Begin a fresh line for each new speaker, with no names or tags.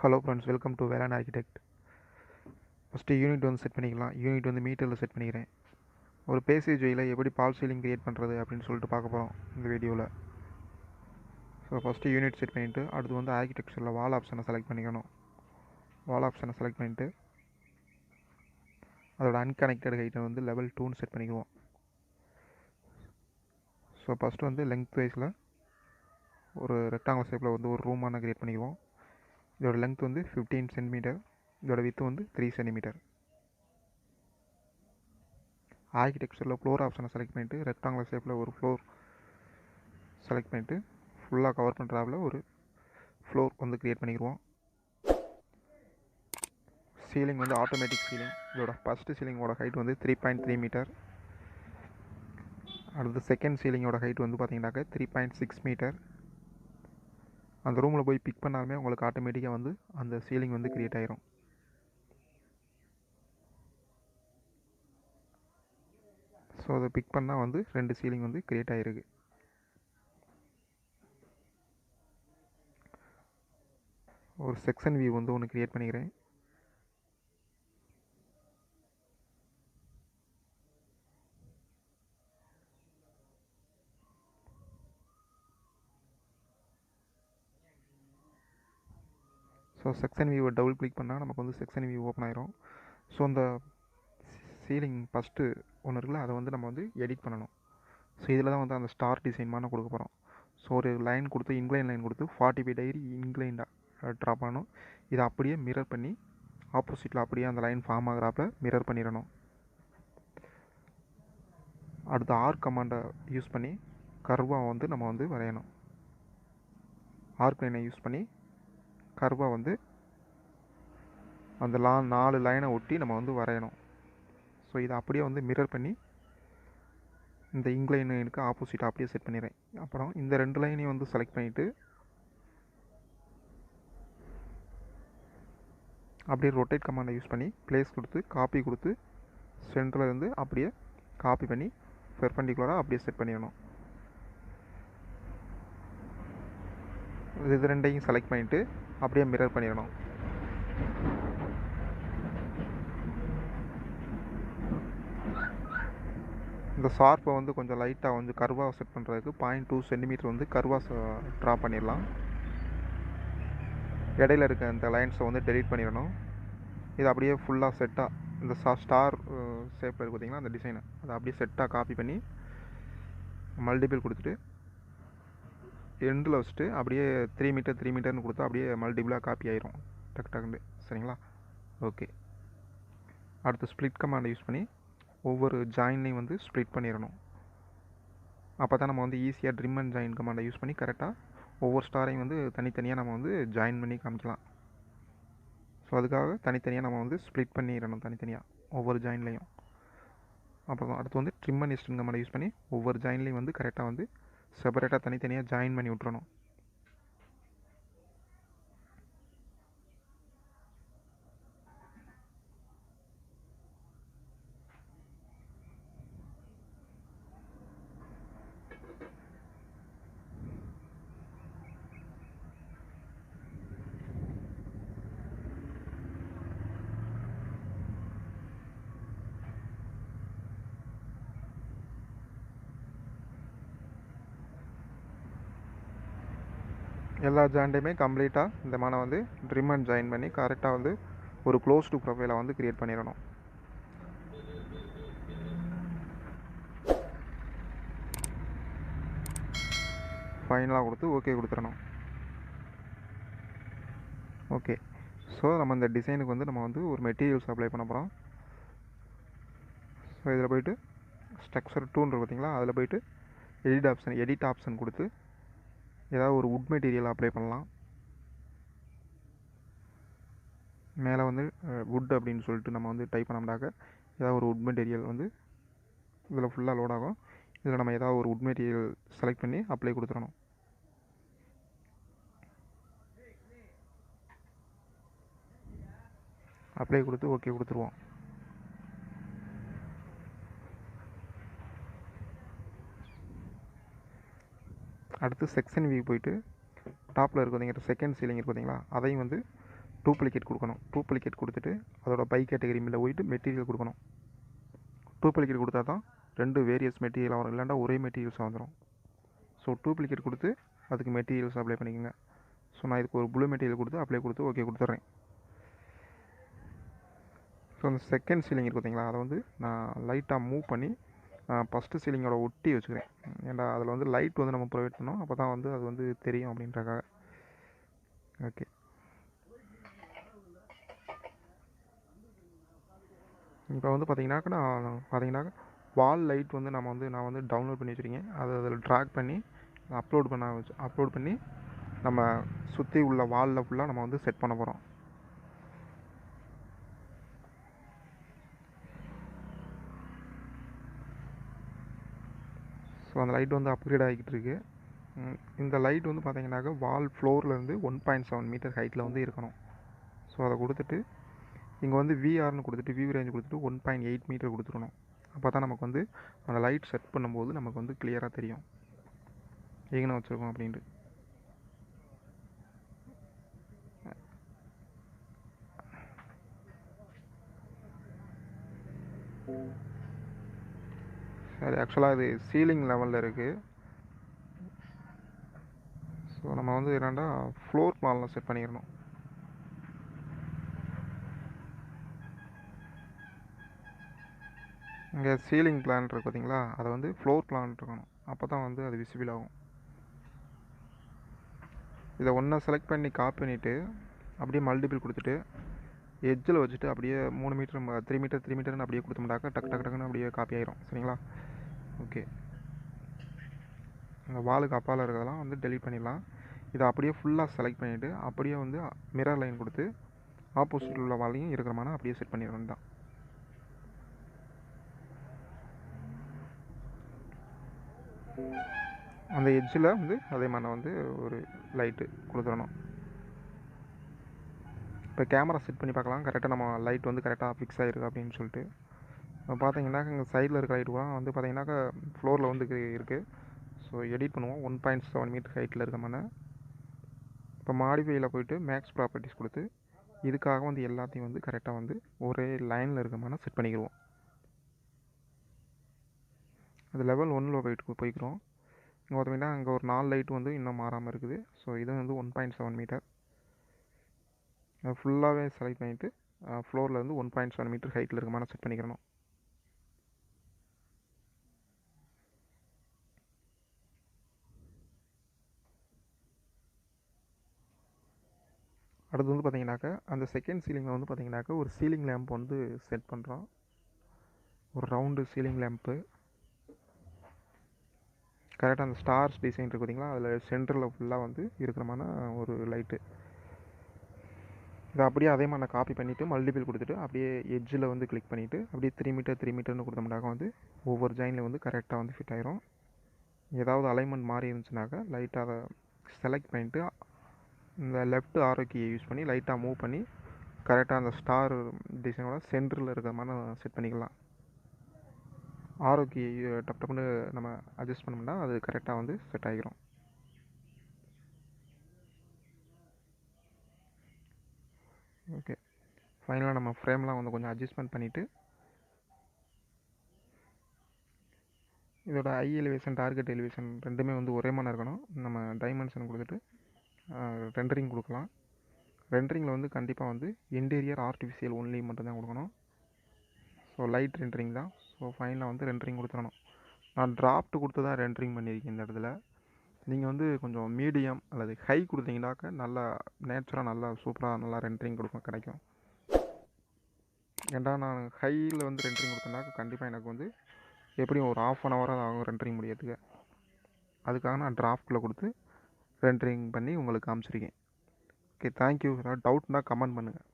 Hello friends, welcome to வேளாண் architect. First unit வந்து set பண்ணிக்கலாம். யூனிட் வந்து மீட்டரில் செட் பண்ணிக்கிறேன். ஒரு பேசேஜ் வேயில் எப்படி பால் சீலிங் க்ரியேட் பண்ணுறது அப்படின்னு சொல்லிட்டு பார்க்க போகிறோம் இந்த வீடியோவில். ஸோ ஃபஸ்ட்டு யூனிட் செட் பண்ணிவிட்டு அடுத்து வந்து ஆர்கிடெக்சரில் வால் ஆப்ஷனை செலக்ட் பண்ணிக்கணும். வால் ஆப்ஷனை செலக்ட் பண்ணிவிட்டு அதோட அன்கனெக்டட் ஹைட்டை வந்து லெவல் 2ன்னு செட் பண்ணிக்குவோம். ஸோ ஃபஸ்ட்டு வந்து லெங்த் வைஸில் ஒரு ரெக்டாங்கிள் ஷேப்பில் வந்து ஒரு ரூமான க்ரியேட் பண்ணிக்குவோம். இதோட லெங்த் வந்து 15 சென்டிமீட்டர், இதோட வித்து வந்து 3 சென்டிமீட்டர். ஆர்கிடெக்சரில் ஃப்ளோர் ஆப்ஷனை செலக்ட் பண்ணிவிட்டு ரெக்டாங்குலர் ஷேப்பில் ஒரு ஃப்ளோர் செலக்ட் பண்ணிவிட்டு ஃபுல்லாக கவர் பண்ணுறாப்புல ஒரு ஃப்ளோர் வந்து க்ரியேட் பண்ணிடுவோம். சீலிங் வந்து ஆட்டோமேட்டிக் சீலிங். இதோட ஃபஸ்ட்டு சீலிங்கோட ஹைட் வந்து 3.3 மீட்டர். அடுத்து செகண்ட் சீலிங்கோட ஹைட் வந்து பார்த்தீங்கன்னாக்க 3.6 மீட்டர். அந்த ரூமில் போய் பிக் பண்ணாலுமே உங்களுக்கு ஆட்டோமேட்டிக்காக வந்து அந்த சீலிங் வந்து க்ரியேட் ஆகிரும். ஸோ அதை பிக் பண்ணால் வந்து 2 சீலிங் வந்து க்ரியேட் ஆகிருக்கு. ஒரு செக்ஷன் வியூ வந்து ஒன்று க்ரியேட் பண்ணிக்கிறேன். ஸோ செக்ஷன் வியூவை டபுள் கிளிக் பண்ணால் நமக்கு வந்து செக்ஷன் வியூ ஓப்பன் ஆயிரும். ஸோ அந்த சீலிங் ஃபஸ்ட்டு ஒன்று இருக்குல்ல, அதை வந்து நம்ம வந்து எடிட் பண்ணணும். ஸோ இதில் தான் வந்து அந்த ஸ்டார் டிசைன் மாதிரி கொடுக்க போகிறோம். ஸோ ஒரு லைன் கொடுத்து இன்க்ளைன் லைன் கொடுத்து 45 டிகிரி இன்க்ளைண்டாக ட்ரா பண்ணணும். இதை அப்படியே மிரர் பண்ணி ஆப்போசிட்டில் அப்படியே அந்த லைன் ஃபார்ம் ஆகிறாப்புல மிரர் பண்ணிடணும். அடுத்து ஆர்க் கமாண்டை யூஸ் பண்ணி கர்வாக வந்து நம்ம வந்து வரையணும். ஆர்க் லைனை யூஸ் பண்ணி கர்வாக வந்து அந்த 4 லைனை ஒட்டி நம்ம வந்து வரையணும். ஸோ இதை அப்படியே வந்து மிரர் பண்ணி இந்த இன்க்ளைனுக்கு ஆப்போசிட்டாக அப்படியே செட் பண்ணிடுறேன். அப்புறம் இந்த 2 லைனையும் வந்து செலக்ட் பண்ணிவிட்டு அப்படியே ரொட்டேட் கமாண்டை யூஸ் பண்ணி ப்ளேஸ் கொடுத்து காப்பி கொடுத்து சென்டரில் இருந்து அப்படியே காப்பி பண்ணி பெர்பெண்டிகுலராக அப்படியே செட் பண்ணிடணும். இது 2ஐயும் செலக்ட் பண்ணிவிட்டு அப்படியே மிரர் பண்ணிடணும். இந்த ஷார்ப்பை வந்து கொஞ்சம் லைட்டாக வந்து கர்வாக செட் பண்ணுறதுக்கு 0.2 சென்டிமீட்டர் வந்து கர்வாக ட்ரா பண்ணிடலாம். இடையில இருக்க இந்த லைன்ஸை வந்து டெலீட் பண்ணிடணும். இது அப்படியே ஃபுல்லாக செட்டாக இந்த ஸ்டார் ஷேப்பில் இருக்குது பார்த்திங்களா, அந்த டிசைனை அதை அப்படியே செட்டாக காப்பி பண்ணி மல்டிபிள் கொடுத்துட்டு எண்டில் வச்சுட்டு அப்படியே 3 மீட்டர் 3 மீட்டர்னு கொடுத்தா அப்படியே மல்டிபிளாக காப்பி ஆயிரும் டக்கு டக்குன்னு. சரிங்களா? ஓகே. அடுத்து ஸ்ப்ளிட் கமாண்டை யூஸ் பண்ணி ஒவ்வொரு ஜாயின்லையும் வந்து ஸ்ப்ளிட் பண்ணிடணும். அப்போ தான் நம்ம வந்து ஈஸியாக ட்ரிம் அண்ட் ஜாயின் கமாண்டை யூஸ் பண்ணி கரெக்டாக ஒவ்வொரு ஸ்டாரையும் வந்து தனித்தனியாக நம்ம வந்து ஜாயின் பண்ணி காமிக்கலாம். ஸோ அதுக்காக தனித்தனியாக நம்ம வந்து ஸ்ப்ளிட் பண்ணிடணும் தனித்தனியாக ஒவ்வொரு ஜாயின்லையும். அப்புறம் அடுத்து வந்து ட்ரிம் அண்ட் எக்ஸ்டெண்ட் கமாண்டை யூஸ் பண்ணி ஒவ்வொரு ஜாயின்லையும் வந்து கரெக்டாக வந்து செப்பரேட்டாக தனித்தனியாக ஜாயின் பண்ணி விட்றணும். எல்லா ஜாயிண்ட்டையுமே கம்ப்ளீட்டாக இந்த மாதிரி வந்து ட்ரிம் அண்ட் ஜாயின் பண்ணி கரெக்டாக வந்து ஒரு க்ளோஸ்டு ப்ரொஃபைலை வந்து க்ரியேட் பண்ணிடணும். ஃபைனலாக கொடுத்து ஓகே கொடுத்துடணும். ஓகே. ஸோ நம்ம இந்த டிசைனுக்கு வந்து நம்ம வந்து ஒரு மெட்டீரியல்ஸ் அப்ளை பண்ண போகிறோம். ஸோ இதில் போய்ட்டு ஸ்ட்ரக்சர் 2 பார்த்தீங்களா, அதில் போய்ட்டு எடிட் ஆப்ஷன் கொடுத்து ஏதாவது ஒரு வுட் மெட்டீரியல் அப்ளை பண்ணலாம். மேலே வந்து வுட் அப்படின்னு சொல்லிட்டு நம்ம வந்து டைப் பண்ணோம்னாக்க ஏதாவது ஒரு வுட் மெட்டீரியல் வந்து இதில் ஃபுல்லாக லோட் ஆகும். இதில் நம்ம ஏதாவது ஒரு வுட் மெட்டீரியல் செலக்ட் பண்ணி அப்ளை கொடுத்துடணும். அப்ளை கொடுத்து ஓகே கொடுத்துருவோம். அடுத்து செக்ஷன் வியூ போயிட்டு டாப்பில் இருக்கிறீங்க செகண்ட் சீலிங் இருக்கு பார்த்தீங்களா, அதையும் வந்து டூப்ளிகேட் கொடுக்கணும். டூப்ளிகேட் கொடுத்துட்டு அதோட பை கேட்டகரி மேலே போயிட்டு மெட்டீரியல் கொடுக்கணும். டூப்ளிகேட் கொடுத்தா தான் 2 வேரியஸ் மெட்டீரியல் வரும், இல்லைன்னா ஒரே மெட்டீரியல்ஸ் வந்துடும். ஸோ டூப்ளிகேட் கொடுத்து அதுக்கு மெட்டீரியல்ஸ் அப்ளை பண்ணிக்கோங்க. ஸோ நான் இதுக்கு ஒரு ப்ளூ மெட்டீரியல் கொடுத்து அப்ளை கொடுத்து ஓகே கொடுத்துட்றேன். ஸோ அந்த செகண்ட் சீலிங் இருக்குது பார்த்தீங்களா, அதை வந்து நான் லைட்டாக மூவ் பண்ணி ஃபஸ்ட்டு சீலிங்கோட ஒட்டி வச்சுக்கிறேன். ஏன்டா அதில் வந்து லைட் வந்து நம்ம ப்ரொவைட் பண்ணோம், அப்போ தான் வந்து அது வந்து தெரியும் அப்படின்றக்காக. ஓகே, இப்போ வந்து பார்த்தீங்கன்னாக்கா வால் லைட் வந்து நான் வந்து டவுன்லோட் பண்ணி வச்சுருக்கேன். அதை அதில் ட்ராக் பண்ணி அப்லோட் பண்ணி நம்ம சுற்றி உள்ள வாலில் ஃபுல்லாக நம்ம வந்து செட் பண்ண போகிறோம். ஸோ அந்த லைட் வந்து அப்கிரேட் ஆகிக்கிட்டு இருக்குது. இந்த லைட் வந்து பார்த்தீங்கன்னாக்கா வால் ஃப்ளோர்லேருந்து 1.7 மீட்டர் ஹைட்டில் வந்து இருக்கணும். ஸோ அதை கொடுத்துட்டு இங்கே வந்து விஆர்னு கொடுத்துட்டு வியூ ரேஞ்ச் கொடுத்துட்டு 1.8 மீட்டர் கொடுத்துடணும். அப்போ தான் நமக்கு வந்து அந்த லைட் செட் பண்ணும்போது நமக்கு வந்து கிளியராக தெரியும் எங்கே வச்சுருக்கோம் அப்படின்ட்டு. சரி, ஆக்சுவலாக இது சீலிங் லெவலில் இருக்குது. ஸோ நம்ம வந்து என்னென்னா ஃப்ளோர் பிளானில் செட் பண்ணிடணும். இங்கே சீலிங் பிளான் இருக்குது பார்த்தீங்களா, அதை வந்து ஃப்ளோர் பிளான் இருக்கணும், அப்போ தான் வந்து அது விசிபிள் ஆகும். இதை ஒன்றை செலக்ட் பண்ணி காப்பி பண்ணிவிட்டு அப்படியே மல்டிபிள் கொடுத்துட்டு எட்ஜில் வச்சுட்டு அப்படியே 3 மீட்டர் 3 மீட்டர் 3 மீட்டர்னு அப்படியே கொடுத்தோம்னாக்கா டக்குன்னு அப்படியே காப்பி ஆகிரும். சரிங்களா? ஓகே, அந்த வாலுக்கு அப்பால் இருக்கிறதெல்லாம் வந்து டெலீட் பண்ணிடலாம். இதை அப்படியே ஃபுல்லாக செலக்ட் பண்ணிவிட்டு அப்படியே வந்து மிரர் லைன் கொடுத்து ஆப்போசிட்டில் உள்ள வாலையும் இருக்கிற மாதிரி அப்படியே செட் பண்ணிடணும் தான். அந்த எட்ஜில் வந்து அதே மாதிரி வந்து ஒரு லைட்டு கொடுத்துடணும். இப்போ கேமரா செட் பண்ணி பார்க்கலாம், கரெக்டாக நம்ம லைட் வந்து கரெக்டாக ஃபிக்ஸ் ஆகிருக்கு அப்படின்னு சொல்லிட்டு. இப்போ பார்த்தீங்கன்னாக்கா இங்கே சைடில் இருக்க லைட் கூட வந்து பார்த்தீங்கன்னாக்கா ஃப்ளோரில் வந்து இருக்குது. ஸோ எடிட் பண்ணுவோம். 1.7 மீட்டர் ஹைட்டில் இருக்க மாதிரி. இப்போ மாடிஃபையில் போய்ட்டு மேக்ஸ் ப்ராப்பர்ட்டிஸ் கொடுத்து இதுக்காக வந்து எல்லாத்தையும் வந்து கரெக்டாக வந்து ஒரே லைனில் இருக்க மாதிரி செட் பண்ணிக்கிடுவோம். அது லெவல் 1 போய்க்கிறோம். இங்கே பார்த்தீங்கன்னா அங்கே ஒரு 4 லைட் வந்து இன்னும் மாறாமல் இருக்குது. ஸோ இது வந்து 1.7 மீட்டர் ஃபுல்லாகவே செலக்ட் பண்ணிவிட்டு ஃப்ளோரில் வந்து 1.7 மீட்டர் ஹைட்டில் இருக்க மாதிரி செட் பண்ணிக்கிறணும். அடுத்து வந்து பார்த்தீங்கன்னாக்கா அந்த செகண்ட் சீலிங்கில் வந்து பார்த்தீங்கன்னாக்கா ஒரு சீலிங் லேம்ப் வந்து செட் பண்ணுறோம். ஒரு ரவுண்டு சீலிங் லேம்ப்பு கரெக்டாக அந்த ஸ்டார்ஸ் டிசைன் இருக்குது பார்த்தீங்களா, அதில் சென்டரில் ஃபுல்லாக வந்து இருக்கிற மாதிரி ஒரு லைட்டு. இதை அப்படியே அதே மாதிரி நான் காப்பி பண்ணிவிட்டு மல்டிபிள் கொடுத்துட்டு அப்படியே எட்ஜில் வந்து கிளிக் பண்ணிவிட்டு அப்படியே 3 மீட்டர் 3 மீட்டர்னு கொடுத்தோம்னாக்கா வந்து ஒவ்வொரு ஜாயினில் வந்து கரெக்டாக வந்து ஃபிட் ஆயிரும். ஏதாவது அலைன்மெண்ட் மாறி இருந்துச்சுனாக்கா லைட்டாக அதை செலக்ட் பண்ணிவிட்டு இந்த லெஃப்ட் ஆரோக்கியை யூஸ் பண்ணி லைட்டாக மூவ் பண்ணி கரெக்டாக அந்த ஸ்டார் டிசைனோட சென்டரில் இருக்கிற மாதிரி செட் பண்ணிக்கலாம். ஆரோக்கி டப்புன்னு நம்ம அட்ஜஸ்ட் பண்ணோம்னா அது கரெக்டாக வந்து செட் ஆகிரும். ஓகே, ஃபைனலாக நம்ம ஃப்ரேம்லாம் வந்து கொஞ்சம் அட்ஜஸ்ட்மெண்ட் பண்ணிவிட்டு இதோட ஐ எலிவேஷன் டார்கெட் எலிவேஷன் ரெண்டுமே வந்து ஒரே மாதிரி இருக்கணும். நம்ம டைமென்ஷன் கொடுத்துட்டு ரெண்டரிங் கொடுக்கலாம். ரெண்டரிங்கில் வந்து கண்டிப்பாக வந்து இன்டீரியர் ஆர்டிஃபிஷியல் ஒன்லி மட்டும்தான் கொடுக்கணும். ஸோ லைட் ரெண்டரிங் தான். ஸோ ஃபைனலாக வந்து ரெண்டரிங் கொடுத்துடணும். நான் டிராஃப்ட் கொடுத்து தான் ரெண்டரிங் பண்ணியிருக்கேன் இந்த இடத்துல. நீங்கள் வந்து கொஞ்சம் மீடியம் அல்லது ஹை கொடுத்தீங்கன்னாக்கா நல்லா நேச்சுராக நல்லா சூப்பராக நல்லா ரெண்டரிங் கிடைக்கும். ஏன்டா நான் ஹையில் வந்து ரெண்டரிங் கொடுத்தேன்னாக்கா கண்டிப்பாக எனக்கு வந்து எப்படியும் ஒரு 1/2 hour ஆகும் ரெண்டரிங் முடியறதுக்கு. அதுக்காக நான் டிராஃப்டில் கொடுத்து ரெண்டரிங் பண்ணி உங்களுக்கு காமிச்சிருக்கேன். Okay, thank you. ஏதாவது டவுட்னால் கமெண்ட் பண்ணுங்கள்.